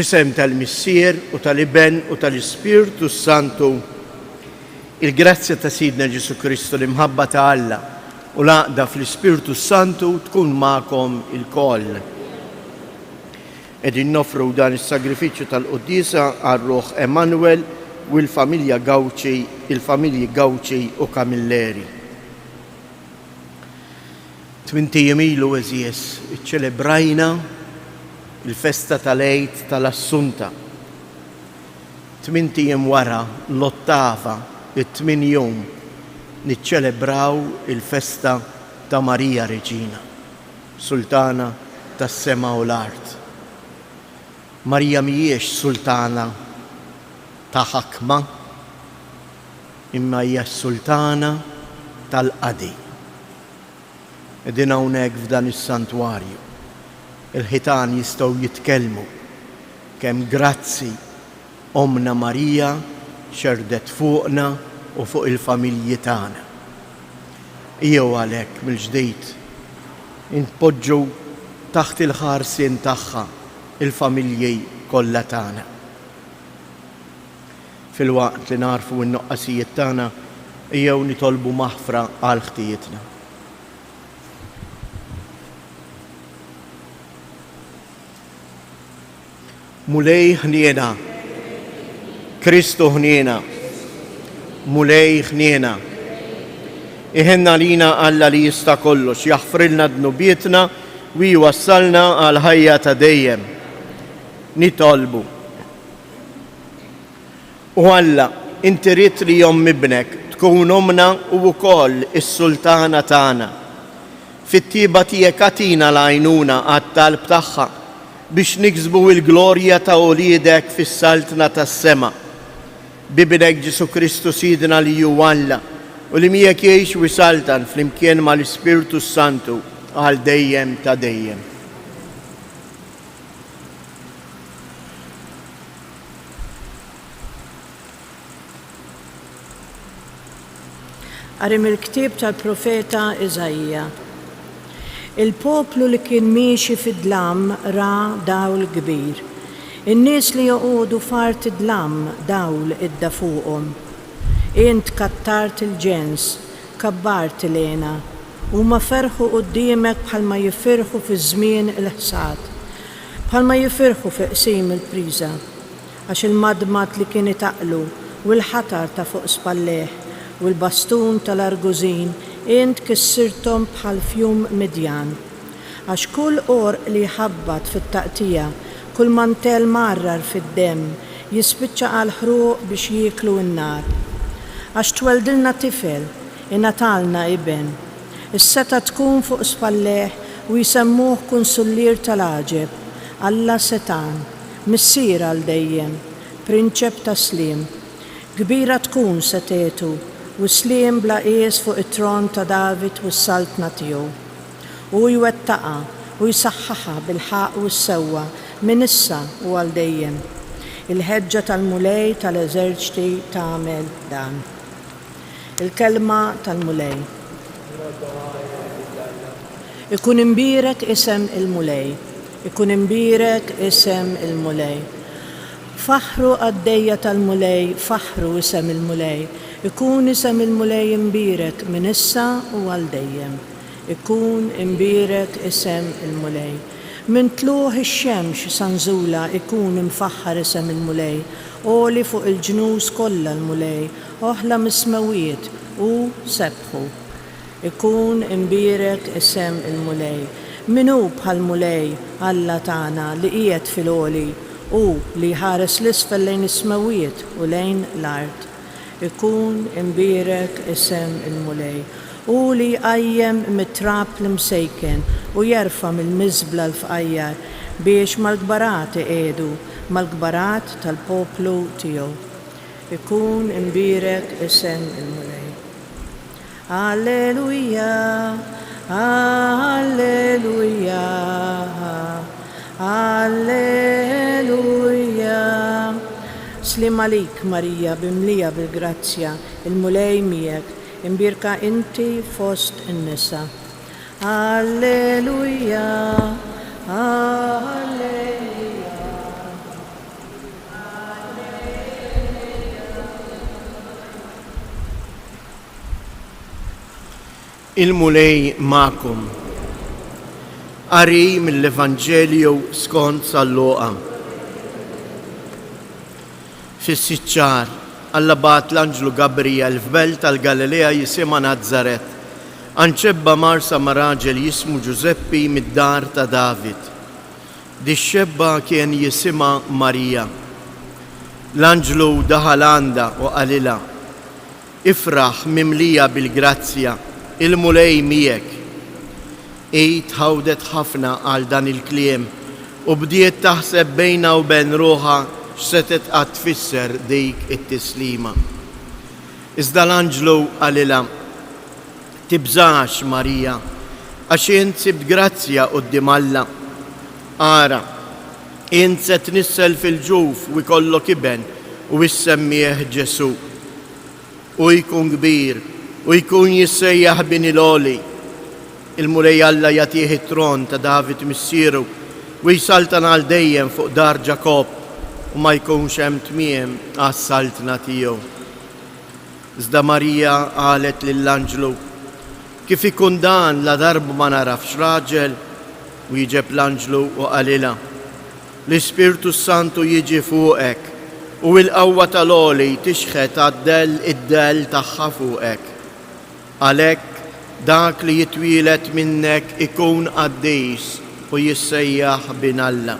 Fl-isem tal-Missier u tal-Iben u tal-Ispirtu Santu, il-grazzja ta' Sidna Ġesu Kristu l-imħabba ta' Alla u l-għaqda fl-Ispirtu Santu tkun ma'kom il-koll. Edin nofru dan is-sagrifiċċju tal-Quddisa għar-Ruħ Emanuel u l-familja Gawċi, il-familji Gawċi u Kamilleri. 8 ilu eżies iċċelebrajna il-festa tal-Eid tal-Assunta. 8 wara l-ottava, it-8 jum, niċċelebraw il-festa ta' Marija Reġina, Sultana tas-sema u l-art. Marija mhijiex sultana ta' ħakma, imma hija sultana tal-qadi. Qegħdin hawnhekk f'dan is-santwarju. Il-ħitan jistgħu jitkellmu kemm grazzi Omna Marija xerdet fuqna u fuq il-familji tagħna. Jew għalhekk mill-ġdid inpoġġu taħt il-ħarsien tagħha il-familji kollha tagħna. Fil-waqt li narfu n-noqqasijiet tagħna jew nitolbu maħfra għal ħtijietna. Mulej ħniena, Kristu ħniena, mulej ħniena. Iħenna lina Alla li jista' kollox, jaħfrilna dnubietna u jwassalna għal ħajja ta' dejjem. Nitolbu. U Alla, inti rid li jom ibnek tkun omna u wkoll is-sultana tagħna. Fit-tieba tiegħek atina l-għajnuna għat-talb tagħha biex niksbu il-glorja ta' uliedek fis-saltna tas-sema. Bibnek Ġesu Kristu Sidna li hu Alla u li miegħek jgħix u jsaltan flimkien mal-Ispirtu Santu għal dejjem ta' dejjem. Qari mill-ktieb tal-profeta Iżajja. Il-poplu li kien miexi fid-dlam ra dawl kbir. In-nies li joqogħdu fart id-dlam dawl idda fuqhom. Int kattart il-ġens, kabbart il-għena, huma ferħu quddiemek bħalma jifirħu fi żmien il-ħsad, bħalma jifirħu fi qsim il-priża, għax il-madmat li kien itaqlu u l-ħatar ta' fuq spalleħ u l-bastun tal-argużin int kissirtom bħal fjum Midjan. Għax kull orq li ħabbat fit-taqtija, kull mantel marrar fid-dem, jispiċċa għal ħruq biex jieklu n-nar. Għax tweldilna tifel, inatalna iben, is-seta tkun fuq spalleħ u jisemmuh Kunsullier tal-Aġeb, Alla Setan, Missier għal dejjem, Prinċep ta' Slim, kbira tkun setetu, u sliem bla qies fuq it-tron ta' David u s-saltna tiegħu. U jwettaqa u jsaħħaħa bil-ħaq u s-sewwa minn issa u għal dejjem. Il-ħeġġa tal-mulej tal-eżerċti tagħmel dan. Il-kelma tal-mulej. Ikun imbirek isem il-mulej. Ikun imbirek isem il-mulej. Faħru għaddejja tal-mulej, faħru isem il-mulej. Ikun isem il-mulej imbirek minn issa u għal dejjem. Ikun imbirek isem il-mulej. Min tluħ ix-xemx sanżula ikun imfaħħar isem il-mulej. Oli fuq il-ġnus kollha l-mulej, oħla mismawiet u sebħu. Ikun imbirek isem il-mulej. Minu bħal-mulej Alla tagħna li qiegħed fil-għoli u li ħares l-isfel lejn ismawiet u lejn l-art. Ikun imbirek isem il-mulej. U li qajjem mit-trab l-msejken u jerfa mill-miżbla l-fqajjar biex mal-gbarat iqedu, mal-gbarat tal-poplu tiegħu. Ikun imbirek isem il-mulej. Alleluja, alleluja, alleluja. Slim għalik Marija bimlija bil-grazzja, il-mulej miegħek, imbirka inti fost in-nisa. Alleluja, alleluja. Il-mulej ma'kom. Qari mill-Evanġelju skont San-Luqa. Fis-siċċar Alla bat l-anġlu Gabriel f'belt tal-Galilea jisima Nazaret. Anċebba marsa ma' raġel jismu Giuseppi mid-dar ta' David. Di xebba kien jisima Marija. L-anġlu daħal għanda u qalila: Ifraħ mimlija bil-grazzja, il-mulej miegħek. Tħawdet ħafna għal dan il-kliem u bdiet taħseb bejna u bejn ruħha x'setet qatt tfisser dik it-tislima. Iżda l-anġlu qalilha: Tibżax Marija, għax int sibt grazzja quddiem Alla. Ara, int se tnissel fil-ġuf u jkollok iben u issemmih Ġesu. U jkun kbir u jkun jissejjaħ bin il-oli. Il-mulej Alla jagħtih it-tron ta' David missieru u jsaltan għal dejjem fuq dar Ġakob u ma jkunx hemm tmiem għas-saltna tiegħu. Iżda Marija qalet lill-anġlu: Kif ikun dan la darba ma narafx raġel? U jiġeb l-anġlu u qalilha: L-Ispirtu Santu jiġi fuqek u l-qawwa tal-għoli tixħet għaddel id-del tagħha fuqek. Għalhekk dak li jitwielet minnek ikun qaddis u jissejjaħ bin Alla.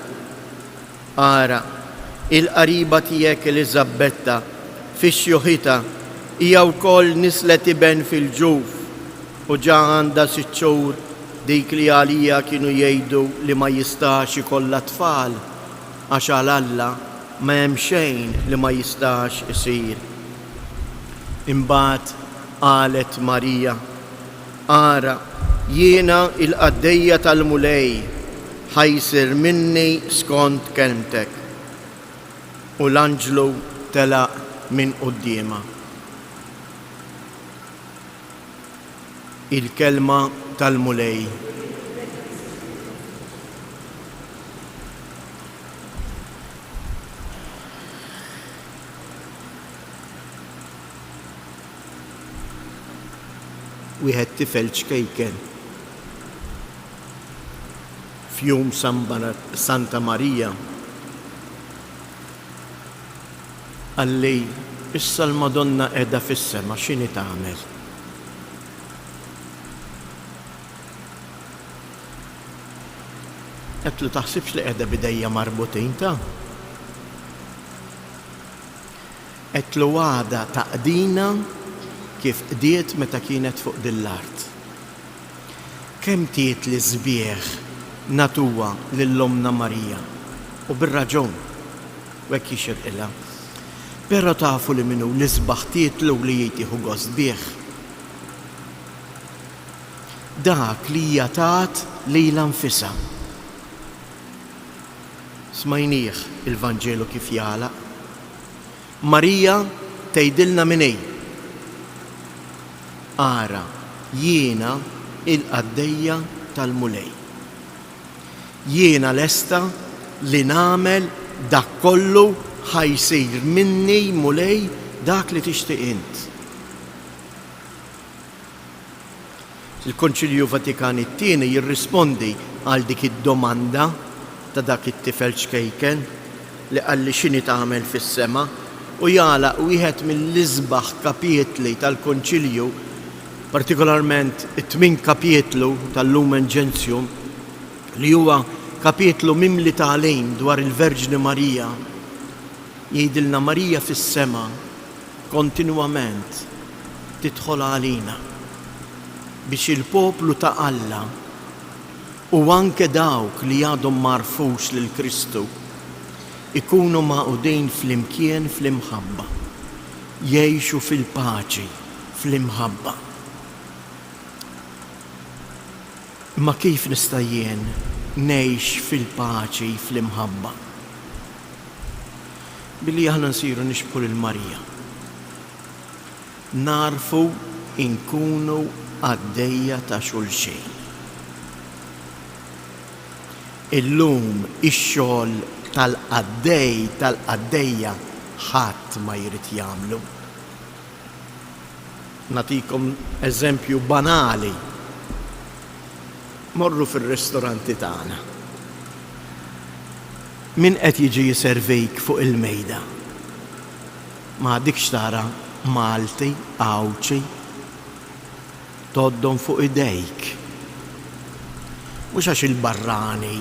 Ara, il-qariba tiegħek Eliżabetta fix-xjuħitha hija wkoll nislet iben fil-ġuf u ġa għandha 6 xhur, dik li għalija kienu jgħidu li ma jistax ikollha tfal għax għal Alla ma hemm xejn li ma jistax isir. Imbagħad qalet Marija: Ara, jiena il-qaddejja tal-mulej ħajsir minni skont kelmtek. U l-anġlu telaq minn qudiemha. Il-kelma tal-mulej. Wieħed tifel ċkejken f'jum Santa Marija għalli issa l-Madonna qiegħda fis-sema x'inhi tagħmel? Qed lu taħsibx li qiegħda bidejja marbutin ta'? Qed lu għada taqdina kif qdiet meta kienet fuq dil-art. Kemm tiet li żbieħ natuwa lill-Omna Marija u bir-raġun u hekk jixirqilha. Però tafu li minnu li sbaħ tietlu li jitieħu gost bih. Dak li hija tat lilha nfisha. Smajnieh il-Vanġelu kif jagħlaq. Marija tgħidilna min hi. Ara, jiena il-qaddejja tal-mulej. Jiena lesta li nagħmel dak kollu ħajsir minni mulej dak li tixtieq int. Il-Konċilju Vatikani II jirrispondi għal dik id-domanda ta' dak it-tifel ċkejken li qalli x'inhi tagħmel fis-sema u jagħlaq wieħed mill-isbaħ kapietli tal-Konċilju, partikolarment it-8 kapietlu tal-Lumen Gentium, li huwa kapietlu mimli tagħlim dwar il-Verġni Marija. Jgħidilna Marija fis-sema kontinwament tidħol għalina biex il-poplu ta' Alla u anke dawk li għadhom marfux lil Kristu ikunu maqudin flimkien fl-imħabba, jgħixu fil-paċi fl-imħabba. Ma kif nista' jien ngħix fil-paċi fl-imħabba? Billi aħna nsiru nixbħu lil Marija. Narfu inkunu għaddejja ta' xulxejn. Illum ix-xogħol tal-qaddejja ħadd ma jrid jagħmlu. Natikom eżempju banali. Morru fil-ristoranti tagħna. Min qed jiġi jiservejk fuq il-mejda? Ma dikx tara Malti, Awċi, toddhom fuq idejk. Mhux għax il-barrani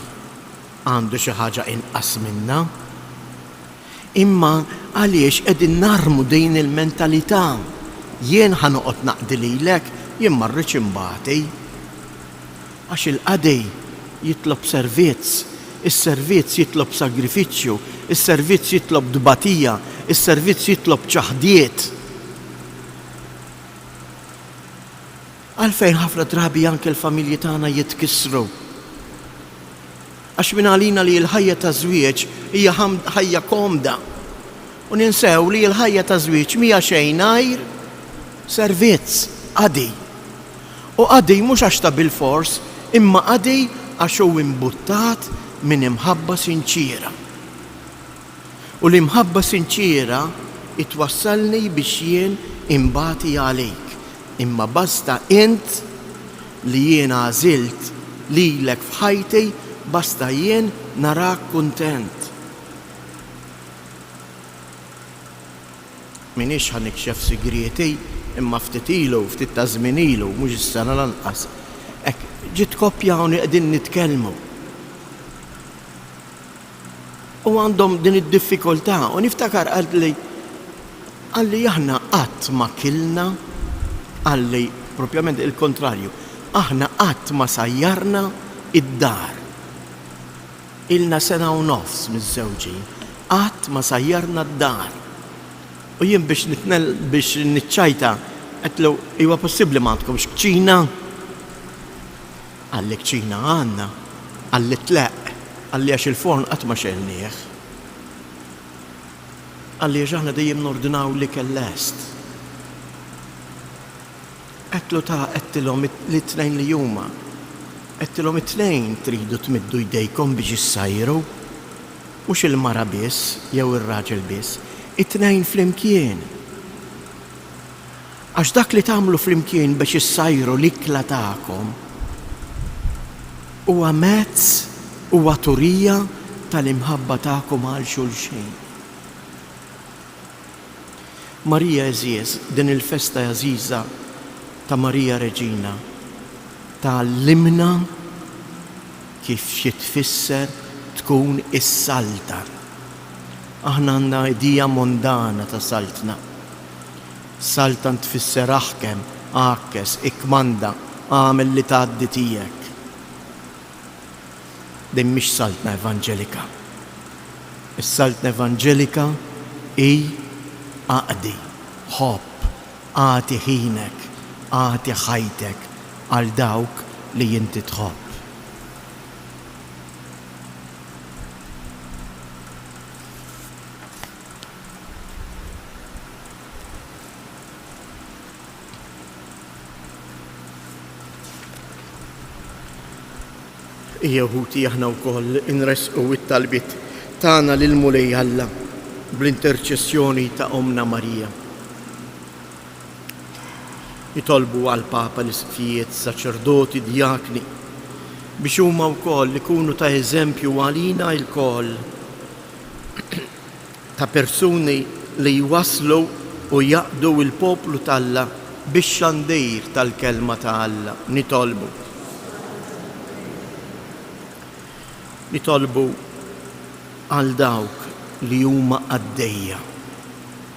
għandu xi ħaġa inqas minna, imma għaliex qegħdin narmu din il-mentalità. Jien ħanoqgħod naqdi lilek, jien ma rridx imbagħti. Għax il-qadej jitlob servizz, is-servizz jitlob sagrifiċċju, is-servizz jitlob dbatija, is-servizz jitlob ċaħdiet. Għalfejn ħafna drabi anke l-familji tagħna jitkissru. Għax min għalina li l-ħajja ta' żwieġ hija ħajja komda. U ninsew li l-ħajja ta' żwieġ mija xejn għajr servizz, qadi. U qadi mhux għax ta' bil-fors, imma qadi għax hu imbuttat minn imħabba sinċira. U l-imħabba sinċira itwassalni biex jien imbati għalik. Imma basta int li jien għażilt lilek f'ħajti, basta jien narak kuntent. Minix ħanikxef sigreti, imma ftit ilu, ftit ta' żmien ilu, mhux is-sena lanqas. Ġiet koppjawni qegħdin nitkellmu. U għandhom din id-diffikultà, u niftakar għalli aħna qatt ma kilna, għalli propjament il-kontrarju, aħna qatt ma sajjarna id-dar. Ilna sena u nofs miż-żewġin, qatt ma sajjarna d-dar. U jien biex niċċajta, għetlu, iwa possibli ma għandkomx kċina? Għalli kċina għanna, għalli tleq, għalli għax il-forn qatt ma xelnieħ. Għalli ġaħna dejjem nordinaw li kell-est. Għetlu għettilom it-tnejn li juma, għettilom it-tnejn tridu tmiddu jdejkom biex jissajru, mux il-mara biss, jew il-raġel biss, it-tnejn flimkien. Għax dak li tagħmlu flimkien biex jissajru l-ikla tagħkom huwa mezz, huwa turija tal-imħabba tagħkom għal xulxejn. Marija Eżiż, din il-festa Eżiża ta' Marija Reġina, tgħallimna kif jitfisser tkun is-saltar. Aħna għandna idea mondana ta' saltna. Saltan tfisser aħkem, għakkes, ikmanda, għamel li tgħaddi tiegħek. Din mhix saltna evanġelika. Is-saltna evanġelika hi għaqdi, ħobb, għati ħinek, għati ħajtek għal dawk li jinti tħobb. Jeħuti aħna wkoll inresqu it-talbiet tagħna lil Mulej Alla bl-interċessjoni ta' Omna Marija. Jitolbu għal Papa l-isfijiet, saċerdoti, djakni biex huma wkoll ikunu ta' eżempju għalina l-koll ta' persuni li jwaslu u jaqdu il-poplu tal-Alla biex xandejr tal-kelma ta' Alla. Nitolbu għal dawk li huma għaddejja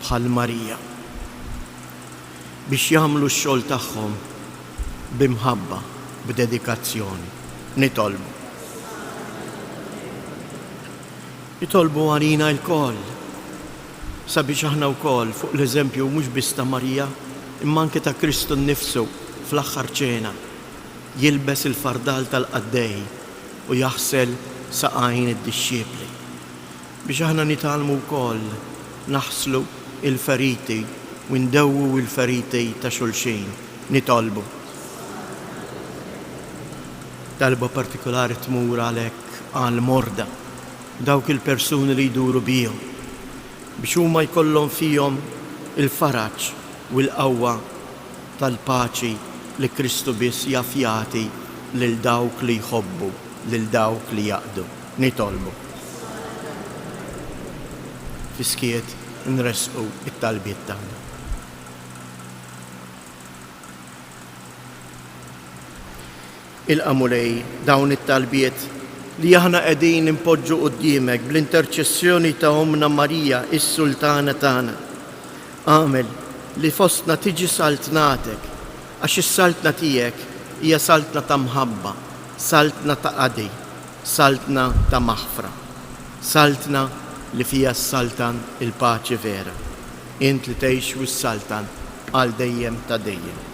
bħal Marija biex jagħmlu x-xogħol tagħhom b'imħabba, b'dedikazzjoni. Nitolbu għalina l-koll sabiex aħna wkoll fuq l-eżempju mhux biss ta' Marija imma anke ta' Kristu nnifsu fl-aħħar ċena jilbes il-fardal tal-qaddej u jaħsel saqajn id-dixxiepli. Biex aħna nitalmu wkoll naħslu il-feriti u ndewwu il-feriti ta' xulxin. Nitolbu. Talba partikolari tmur għalhekk għal morda dawk il-persuni li jduru bihom biex huma jkollhom fihom il-faraġġ u l-qawwa tal-paċi li Kristu biss jaf jagħti lil dawk li jħobbu, lil dawk li jaqdu. Nitolbu. Fiskiet nresqu it-talbiet tagħna. Il-qamulej dawn it-talbiet li aħna qegħdin impoġġu quddiemek bl-interċessjoni ta' Omna Marija, is-Sultana tagħna. Għamel li fostna tiġi saltnatek, għax is-saltna tiegħek hija saltna ta' mħabba, saltna ta' qadi, saltna ta' maħfra, saltna li fija s-saltan il-paċi vera. Int li tgħix wis-saltan għal dejjem ta' dejjem.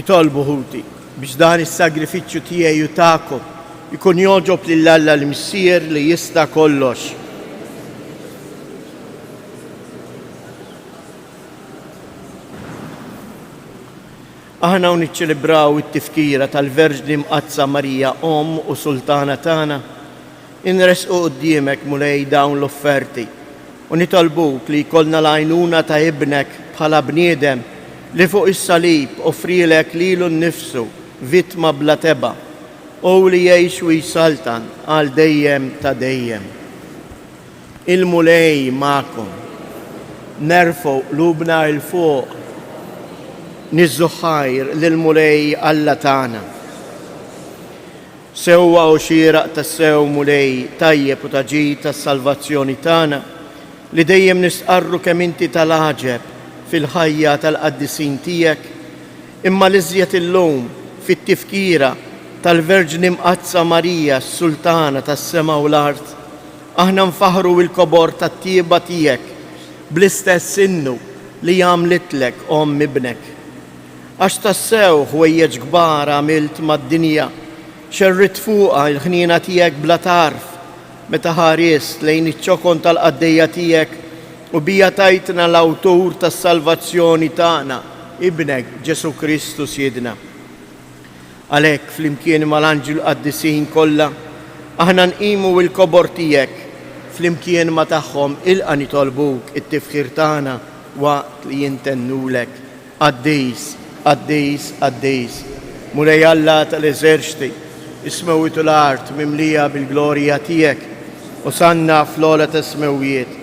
Tolbu ħuti biex dan is-sagrifiċċju tiegħi u tagħkom ikun joġob lil Alla l-Missier li jista' kollox. Aħna niċċelebraw it-tifkira tal-Verġni Mqazza Marija Om u Sultana tagħna, inresqu quddiemek mulej dawn l-offerti u nitolbuk li jkollna l-għajnuna ta' ibnek bħala bniedem li fuq is-salib offrilek lilu nnifsu vittma bla teba u li jgħix u jsaltan għal dejjem ta' dejjem. Il-mulej ma'kom, nerfu lubna il-fuq, niżżu ħajr lil-mulej Alla tagħna. Sewwa u xieraq tas-sew mulej tajjeb u taġid tas-salvazzjoni tagħna li dejjem nisqarru kemm inti tal-aġeb fil-ħajja tal-qaddisin tiegħek, imma l-iżjed illum fit-tifkira tal-Verġni Mqazza Marija, s-Sultana tas-sema u l-art, aħna nfaħru l-kobor tat-tieba tiegħek bl-istess innu li għamlitlek Om ibnek. Għax tassew ħwejjeġ kbar għamilt mad-dinja, xerrit fuqha l-ħniena tiegħek bla tarf, meta ħarist lejn iċ-ċokon tal-qaddejja tiegħek u bija tajtna l-awtur tas-salvazzjoni tagħna, ibnek Ġesu Kristu Siedna. Għalhekk flimkien mal-anġel qaddisin kollha, aħna nqimu l-kobor tiegħek flimkien ma' tagħhom ilqa' nitolbuk it-tifħir tagħna waqt li jintennulek. Qaddis, qaddis, qaddis, mulej Alla tal-eżerċti, ismewwitu l-art mimlija bil-glorja tiegħek, u sanna fl-ola tas-smewijiet.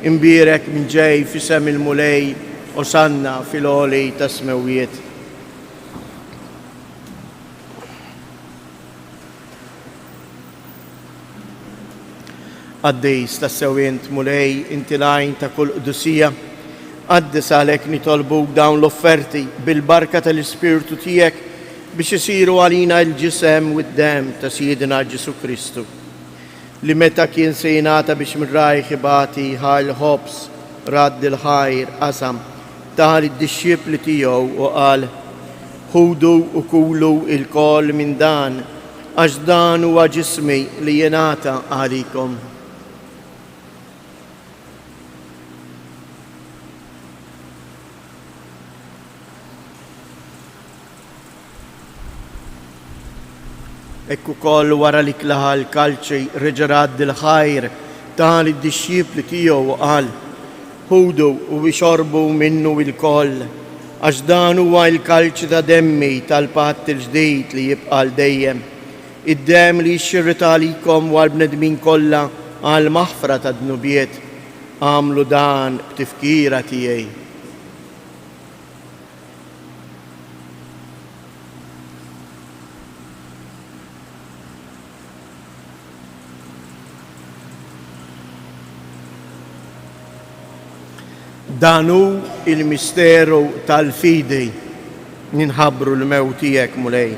Imbirek minn ġej fisem il-mulej u sanna fil-oli tas-smewijiet. Qaddis tas-sewwient mulej inti lajn ta' kull qdusija, qaddis għalhekk nitolbuk dawn l-offerti bil-barka tal-Ispirtu tiegħek biex isiru għalina l-ġisem u d-dem ta' Siedna Ġesu Kristu, li meta kien se jingħata biex mir-rajħ ibati ħal ħobs radd il-ħajr qasam tal id-dixxiepli tiegħu u qal: ħudu u kulu il-kol minn dan għax dan huwa ġismi li jingħata għalikom. Ekku koll wara li klaħa l-kalċi reġerad il-ħajr tal id-dixxiepli tiegħu u qal: ħudu u bixorbu minnu il-koll għax dan huwa l-kalċi ta' demmi tal-patt il-ġdid li jibqa' dejjem, id-dem li jxirrita għalikom u għall-bnedmin kollha għal maħfra ta' dnubiet għamlu dan b'tifkira tiegħi. Danu il-misteru tal-fidi ninħabru l-mew tijek mulej,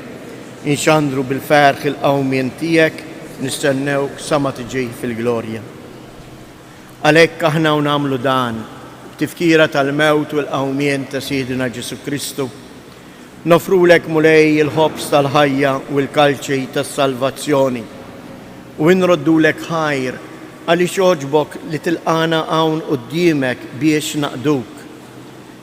inxandru bil-ferħ il-qawmien tijek, nistennewk sama tiġi fil-glorja. Għalek aħna namlu dan, tifkira tal-mewt u l-qawmien ta' Sidina Ġesu Kristu, nofrulek mulej il-ħobs tal-ħajja u l-kalċi tas-salvazzjoni, u nroddulek ħajr, għalli xoġbok li tilqana għawn qoddimek biex naqduk.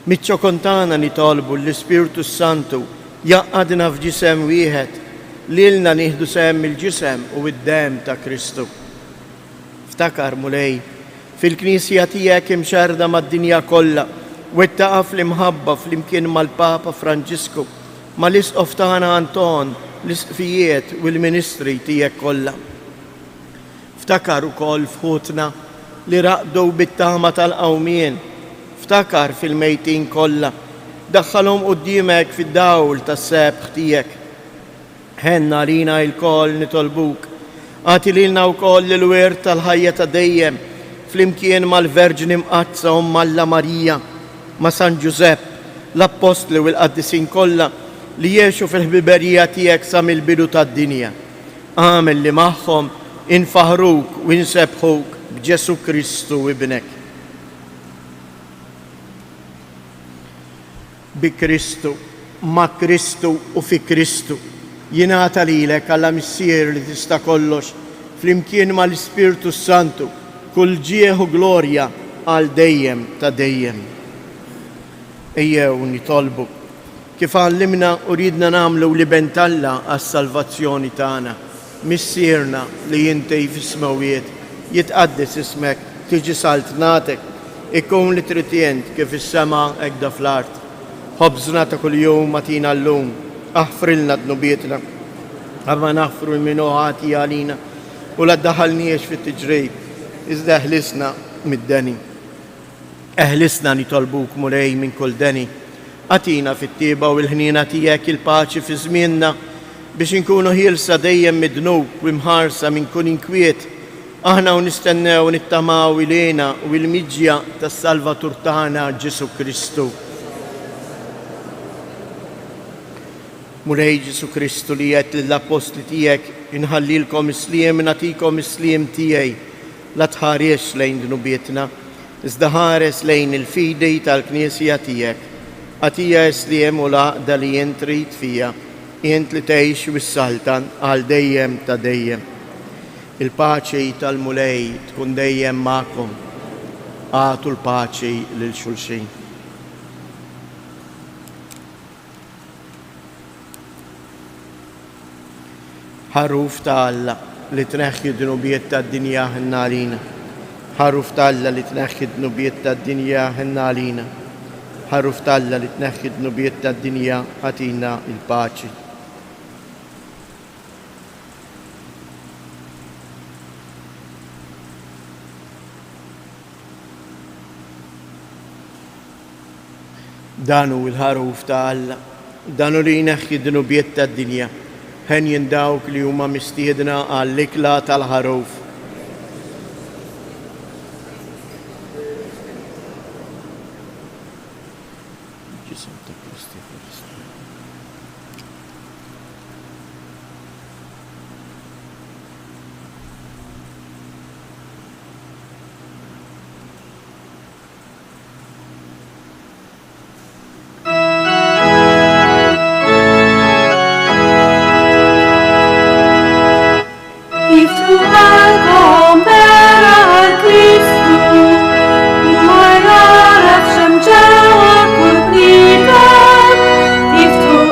Mitċo kontana nitolbu l-Ispiritu Santu jaqqadna f'ġisem wieħed li lna nieħdu sem il-ġisem u id-dem ta' Kristu. Ftakar mulej, fil-Knisja tiegħek imxerda mad-dinja kollha u ittaqa' fl-imħabba fl-imkien mal-Papa Franġisku, mal-Isqof tagħna Anton, l-isqfijiet u l-ministri tiegħek kollha. Ftakar ukoll fħutna li raqdu bit-tama tal-qawmien, ftakar fil-mejtin kollha, daħħalhom qudiemek fid-dawl tas-sebħ tiegħek. Ħenna lina l-koll nitolbuk, għati lilna wkoll l-wirt tal-ħajja ta' dejjem, flimkien mal-Verġni Mqazza u Alla Marija, ma' San Ġusepp, l-Apostli u l-Qaddisin kollha li jgħixu fil-ħbiberija tiegħek sa mill-bidu tad-dinja. Għamel li magħhom infaħruk u insebħuk b'Ġesu Kristu ibnek. Bi Kristu, ma' Kristu u fi Kristu, jingħata lilek għalla missier li tista' kollox, flimkien mal-Ispiritu Santu, kull ġieħ u glorja għal dejjem ta' dejjem. Ejjew nitolbu, kif għallimna u ridna nagħmlu li bentalla għas-salvazzjoni tagħna. Missierna li jintej fis-smawiet, jitqaddis ismek, tiġi saltnatek, ikkun li tritjent kif is-sema ekda fl-art. Ħobżna ta' kuljum matina l-lum, aħfrilna d-nubietna, għamma naħfru l-minuħati għalina, u la ddaħalniex fit-tiġrejb, iżda eħlisna mid-deni. Eħlisna nitolbuk mulej minn kull deni, għatina fit-tieba u l-ħnina tijek il-paċi fi żmienna, biex inkunu ħilsa dejjem midnub u imħarsa minn kun inkwiet, aħna u nistennew nittamaw ilena u il-miġja tas-Salvatur tagħna Ġesu Kristu. Mulej Ġesu Kristu li qed lill-apostli tiegħek inħallilkom isliem nagħtikom isliem tiegħi, la tħares lejn dnubietna, iżda ħares lejn il-fidi tal-Knisja tiegħek. Għatija isliem u laqda li jien trid fija, jent li tgħix wis-saltan għal dejjem ta' dejjem. Il-paċi tal-mulej tkun dejjem magħkom. Għatu l-paċi lil xulxin. Ħaruf ta' Alla li tneħħi d-dnubiet tad-dinja ħinna għalina. Ħaruf ta' Alla li tneħħi d-dnubiet tad-dinja ħinna għalina. Ħaruf ta' Alla li tneħħi d-dnubiet tad-dinja ħatina il-paċi. Danu il-ħaruf ta' Alla, danu li jneħħi d-dnubiet tad-dinja, ħen jindawk li huma mistiedna għall-ikla tal-ħaruf. If to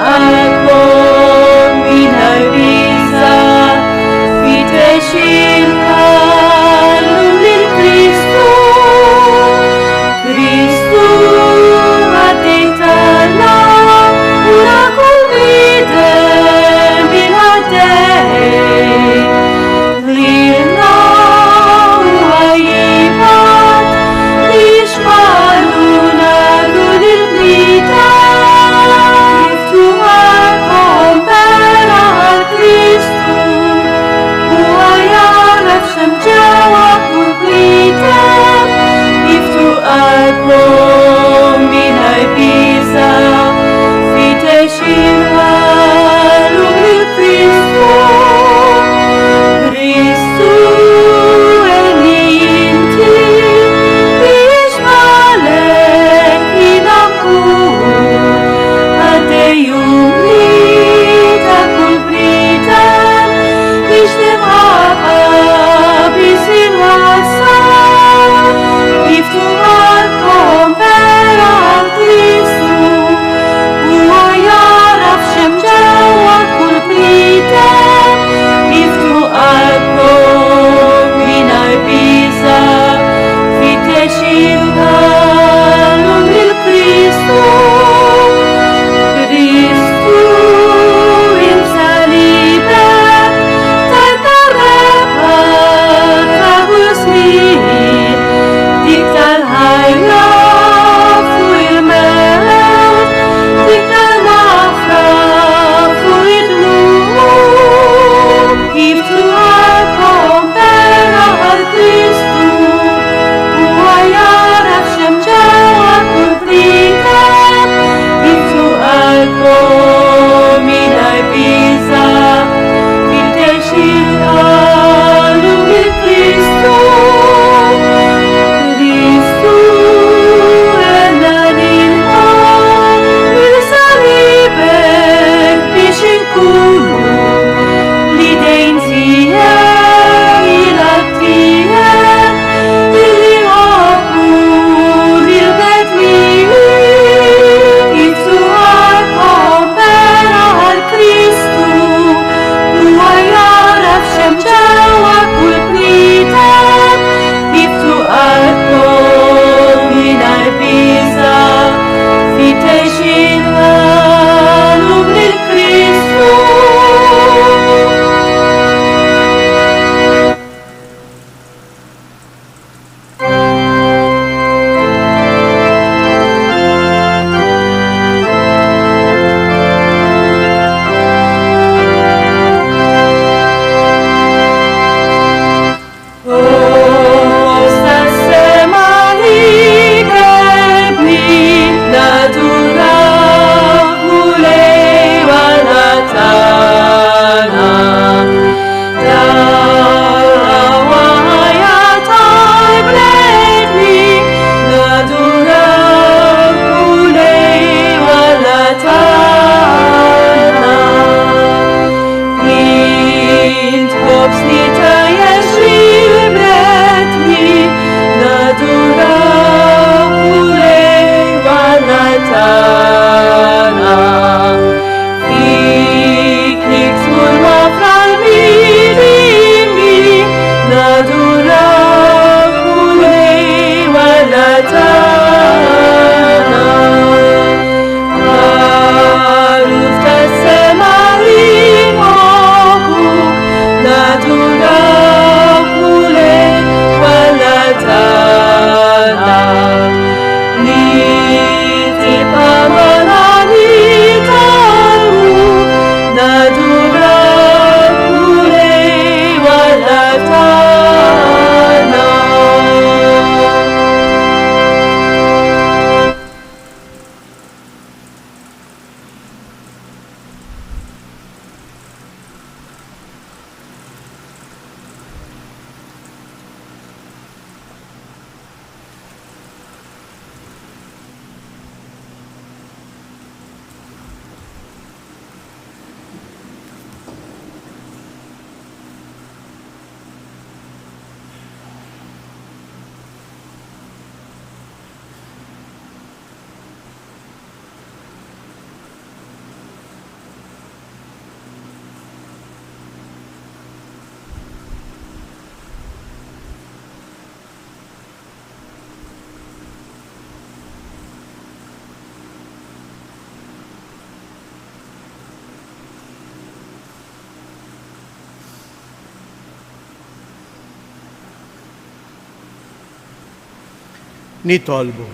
nitolbu.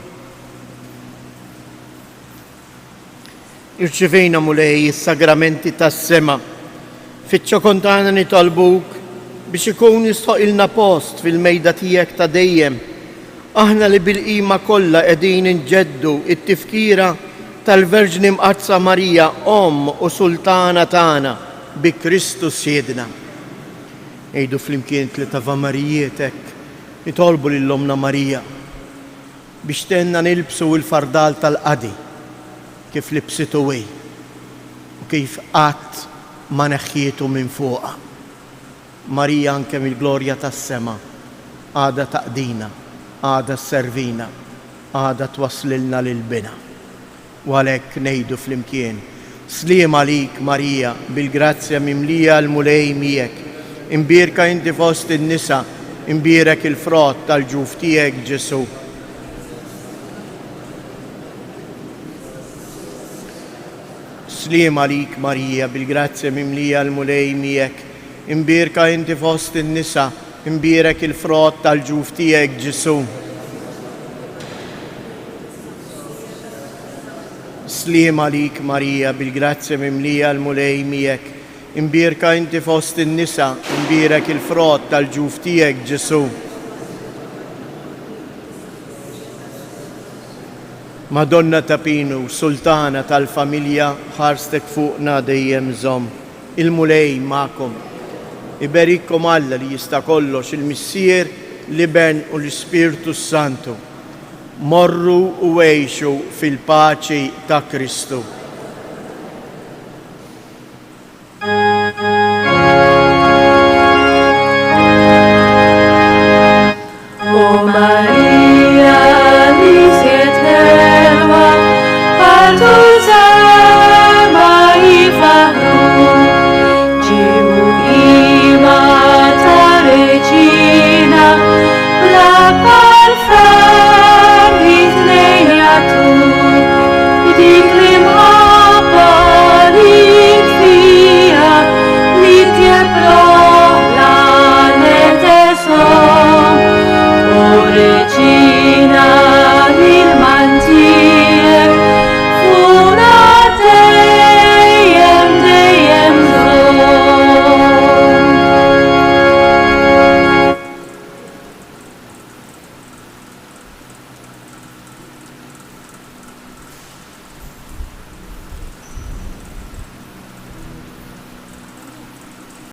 Irċivejna mulej is-sagramenti tas-sema, fiċ-ċokontana nitolbuk biex ikun jistoqilna post fil-mejda tiegħek ta' dejjem. Aħna li bil-qima kollha qegħdin inġeddu it-tifkira tal-Verġni Mqazza Marija, u Sultana tagħna bi Kristus Siedna. Ejdu flimkien tlieta Marijietek, nitolbu lil-Omna Marija biex tenna nilbsu l-fardal tal-qadi kif libsitu wej u kif qatt ma neħħietu minn fuqha. Marija anke mill-glorja tas-sema għada taqdina, għada servina, għada twaslilna lil-bina. U għalhekk ngħidu flimkien, sliem għalik Marija, bil-grazzja mimlija l-mulej miegħek, imbierka inti fost in-nisa, imbierek il-frott tal-ġuf tiegħek Ġesu. Sliem għalik Marija, bil-grazzja mimlija l-mulej miegħek, imbierka inti fost in-nisa, imbierek il-frott tal-ġuf tiegħek Ġesu. Sliem għalik Marija, bil-grazzja mimlija l-mulej miegħek, imbierka inti fost in-nisa, imbierek il-frott tal-ġuf tiegħek Ġesu. Madonna ta' Pinu, Sultana tal-familja, ħarstek fuqna dejjem żomm. Il-mulej ma'kom. Iberikkom Alla li jista' kollox, il-Missier, l-Iben u l-Ispirtu Santu. Morru u għejxu fil-paċi ta' Kristu.